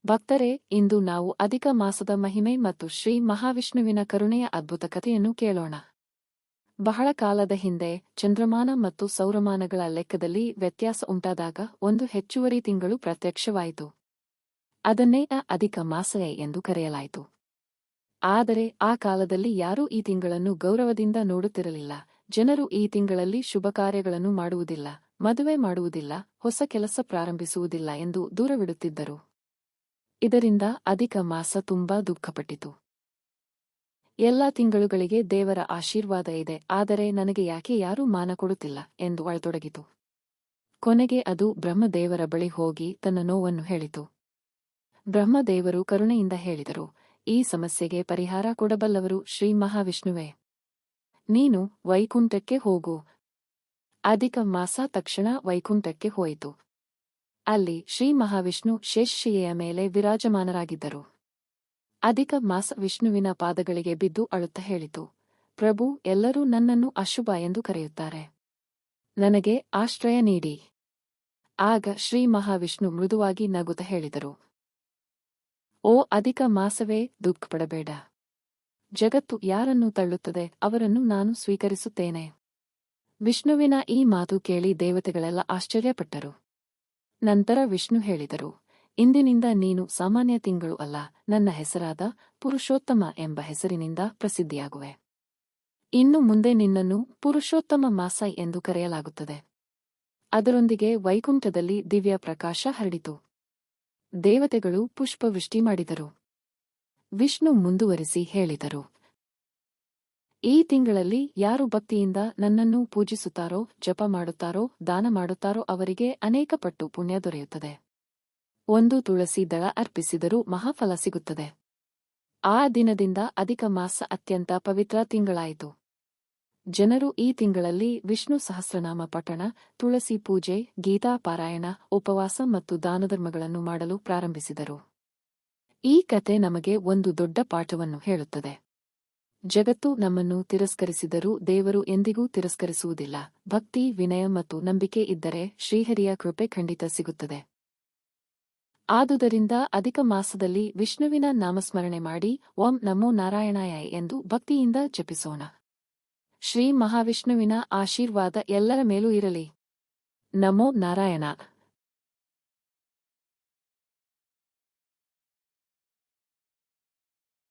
ಭಕ್ತರೇ, ಇಂದು ನಾವು ಅಧಿಕ ಮಾಸದ ಮಹಿಮೆ ಮತ್ತು ಶ್ರೀ ಮಹಾವಿಷ್ಣುವಿನ ಕರುಣೆಯ ಅದ್ಭುತ ಕಥೆಯನ್ನು ಕೇಳೋಣ. ಬಹಳ ಕಾಲದ ಹಿಂದೆ ಚಂದ್ರಮಾನ ಮತ್ತು ಸೌರಮಾನಗಳ ಲೆಕ್ಕದಲ್ಲಿ ವ್ಯತ್ಯಾಸ ಉಂಟಾದಾಗ ಒಂದು ಹೆಚ್ಚುವರಿ ತಿಂಗಳು ಪ್ರತ್ಯಕ್ಷವಾಯಿತು. ಅದನ್ನೇ ಅಧಿಕ ಮಾಸ ಎಂದು ಕರೆಯಲಾಯಿತು. ಆದರೆ ಆ ಕಾಲದಲ್ಲಿ ಯಾರೂ ಈ ತಿಂಗಳನ್ನು ಗೌರವದಿಂದ ನೋಡುತ್ತಿರಲಿಲ್ಲ. ಜನರು ಈ ತಿಂಗಳಲ್ಲಿ ಶುಭ ಕಾರ್ಯಗಳನ್ನು ಮಾಡುವುದಿಲ್ಲ, ಮದುವೆ ಮಾಡುವುದಿಲ್ಲ, ಹೊಸ ಕೆಲಸ ಪ್ರಾರಂಭಿಸುವುದಿಲ್ಲ ಎಂದು ದೂರವಿಡುತ್ತಿದ್ದರು. ಇದರಿಂದ ಅಧಿಕ ಮಾಸ ತುಂಬಾ ದುಃಖಪಟ್ಟಿತು. ಎಲ್ಲ ತಿಂಗಳುಗಳಿಗೆ ದೇವರ ಆಶೀರ್ವಾದ ಇದೆ, ಆದರೆ ನನಗೆ ಯಾಕೆ ಯಾರೂ ಮಾನ ಕೊಡುತ್ತಿಲ್ಲ ಎಂದು ಅಳತೊಡಗಿತು. ಕೊನೆಗೆ ಅದು ಬ್ರಹ್ಮದೇವರ ಬಳಿ ಹೋಗಿ ತನ್ನ ನೋವನ್ನು ಹೇಳಿತು. ಬ್ರಹ್ಮದೇವರು ಕರುಣೆಯಿಂದ ಹೇಳಿದರು, ಈ ಸಮಸ್ಯೆಗೆ ಪರಿಹಾರ ಕೊಡಬಲ್ಲವರು ಶ್ರೀ ಮಹಾವಿಷ್ಣುವೇ. ನೀನು ವೈಕುಂಠಕ್ಕೆ ಹೋಗು. ಅಧಿಕ ಮಾಸ ತಕ್ಷಣ ವೈಕುಂಠಕ್ಕೆ ಹೋಯಿತು. ಅಲ್ಲಿ ಶ್ರೀ ಮಹಾವಿಷ್ಣು ಶೇಷಶಯ್ಯೆಯ ಮೇಲೆ ವಿರಾಜಮಾನರಾಗಿದ್ದರು. ಅಧಿಕ ಮಾಸ ವಿಷ್ಣುವಿನ ಪಾದಗಳಿಗೆ ಬಿದ್ದು ಅಳುತ್ತಾ ಹೇಳಿತು, ಪ್ರಭು, ಎಲ್ಲರೂ ನನ್ನನ್ನು ಅಶುಭ ಎಂದು ಕರೆಯುತ್ತಾರೆ. ನನಗೆ ಆಶ್ರಯ ನೀಡಿ. ಆಗ ಶ್ರೀ ಮಹಾವಿಷ್ಣು ಮೃದುವಾಗಿ ನಗುತ್ತಾ ಹೇಳಿದರು, ಓ ಅಧಿಕ ಮಾಸವೇ, ದುಃಖಪಡಬೇಡ. ಜಗತ್ತು ಯಾರನ್ನು ತಳ್ಳುತ್ತದೆ ಅವರನ್ನು ನಾನು ಸ್ವೀಕರಿಸುತ್ತೇನೆ. ವಿಷ್ಣುವಿನ ಈ ಮಾತು ಕೇಳಿ ದೇವತೆಗಳೆಲ್ಲ ಆಶ್ಚರ್ಯಪಟ್ಟರು. ನಂತರ ವಿಷ್ಣು ಹೇಳಿದರು, ಇಂದಿನಿಂದ ನೀನು ಸಾಮಾನ್ಯ ತಿಂಗಳು ಅಲ್ಲ, ನನ್ನ ಹೆಸರಾದ ಪುರುಷೋತ್ತಮ ಎಂಬ ಹೆಸರಿನಿಂದ ಪ್ರಸಿದ್ಧಿಯಾಗುವೆ. ಇನ್ನು ಮುಂದೆ ನಿನ್ನನ್ನು ಪುರುಷೋತ್ತಮ ಮಾಸ ಎಂದು ಕರೆಯಲಾಗುತ್ತದೆ. ಅದರೊಂದಿಗೆ ವೈಕುಂಠದಲ್ಲಿ ದಿವ್ಯ ಪ್ರಕಾಶ ಹರಡಿತು. ದೇವತೆಗಳು ಪುಷ್ಪವೃಷ್ಟಿ ಮಾಡಿದರು. ವಿಷ್ಣು ಮುಂದುವರಿಸಿ ಹೇಳಿದರು, ಈ ತಿಂಗಳಲ್ಲಿ ಯಾರು ಭಕ್ತಿಯಿಂದ ನನ್ನನ್ನು ಪೂಜಿಸುತ್ತಾರೋ, ಜಪ ಮಾಡುತ್ತಾರೋ, ದಾನ ಮಾಡುತ್ತಾರೋ ಅವರಿಗೆ ಅನೇಕ ಪಟ್ಟು ಪುಣ್ಯ ದೊರೆಯುತ್ತದೆ. ಒಂದು ತುಳಸಿ ದಳ ಅರ್ಪಿಸಿದರೂ ಮಹಾಫಲ ಸಿಗುತ್ತದೆ. ಆ ದಿನದಿಂದ ಅಧಿಕ ಮಾಸ ಅತ್ಯಂತ ಪವಿತ್ರ ತಿಂಗಳಾಯಿತು. ಜನರು ಈ ತಿಂಗಳಲ್ಲಿ ವಿಷ್ಣು ಸಹಸ್ರನಾಮ ಪಠಣ, ತುಳಸಿ ಪೂಜೆ, ಗೀತಾ ಪಾರಾಯಣ, ಉಪವಾಸ ಮತ್ತು ದಾನಧರ್ಮಗಳನ್ನು ಮಾಡಲು ಪ್ರಾರಂಭಿಸಿದರು. ಈ ಕತೆ ನಮಗೆ ಒಂದು ದೊಡ್ಡ ಪಾಠವನ್ನು ಹೇಳುತ್ತದೆ. ಜಗತ್ತು ನಮ್ಮನ್ನು ತಿರಸ್ಕರಿಸಿದರೂ ದೇವರು ಎಂದಿಗೂ ತಿರಸ್ಕರಿಸುವುದಿಲ್ಲ. ಭಕ್ತಿ, ವಿನಯ ಮತ್ತು ನಂಬಿಕೆ ಇದ್ದರೆ ಶ್ರೀಹರಿಯ ಕೃಪೆ ಖಂಡಿತ ಸಿಗುತ್ತದೆ. ಆದುದರಿಂದ ಅಧಿಕ ಮಾಸದಲ್ಲಿ ವಿಷ್ಣುವಿನ ನಾಮಸ್ಮರಣೆ ಮಾಡಿ ಓಂ ನಮೋ ನಾರಾಯಣಾಯ ಎಂದು ಭಕ್ತಿಯಿಂದ ಜಪಿಸೋಣ. ಶ್ರೀ ಮಹಾವಿಷ್ಣುವಿನ ಆಶೀರ್ವಾದ ಎಲ್ಲರ ಮೇಲೂ ಇರಲಿ. ನಮೋ ನಾರಾಯಣ.